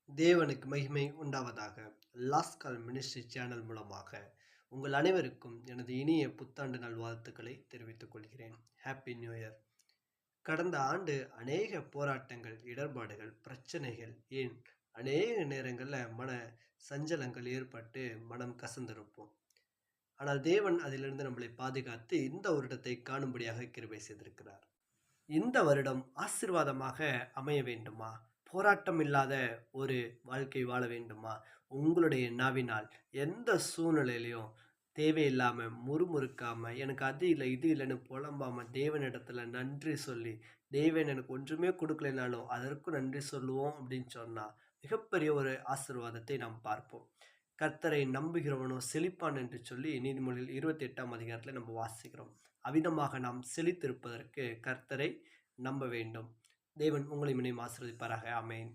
தேவனுக்கு மகிமை உண்டாவதாக. லாஸ்ட் கால் மினிஸ்ட்ரி சேனல் மூலமாக உங்கள் அனைவருக்கும் எனது இனிய புத்தாண்டு நல்வாழ்த்துக்களை தெரிவித்துக் கொள்கிறேன். Happy new year. கடந்த ஆண்டு அநேக போராட்டங்கள், இடர்பாடுகள், பிரச்சனைகள், ஏன் அநேக நேரங்களில் மன சஞ்சலங்கள் ஏற்பட்டு மனம் கசந்திருப்போம். ஆனால் தேவன் அதிலிருந்து நம்மளை பாதுகாத்து இந்த வருடத்தை காணும்படியாக கிருபை செய்திருக்கிறார். இந்த வருடம் ஆசீர்வாதமாக அமைய வேண்டுமா? போராட்டம் இல்லாத ஒரு வாழ்க்கை வாழ வேண்டுமா? உங்களுடைய நாவினால் எந்த சூழ்நிலையிலும் தேவையில்லாம முறுமுறுக்காம, எனக்கு அது இல்ல, இது இல்லன்னு புலம்பாம, தேவனிடத்துல நன்றி சொல்லி, தேவன் எனக்கு ஒன்றுமே குடுக்கலைனாலும் அதற்கும் நன்றி சொல்லுவோம் அப்படின்னு சொன்னா, மிகப்பெரிய ஒரு ஆசீர்வாதத்தை நாம் பார்ப்போம். கர்த்தரை நம்புகிறவனோ செழிப்பான் என்று சொல்லி நீதிமொழிகள் 28ஆம் அதிகாரத்துல நம்ம வாசிக்கிறோம். அவ்விதமாக நாம் செழித்திருப்பதற்கு கர்த்தரை நம்ப வேண்டும். தேவன் உங்களை ஆசீர்வதிப்பாராக. ஆமென்.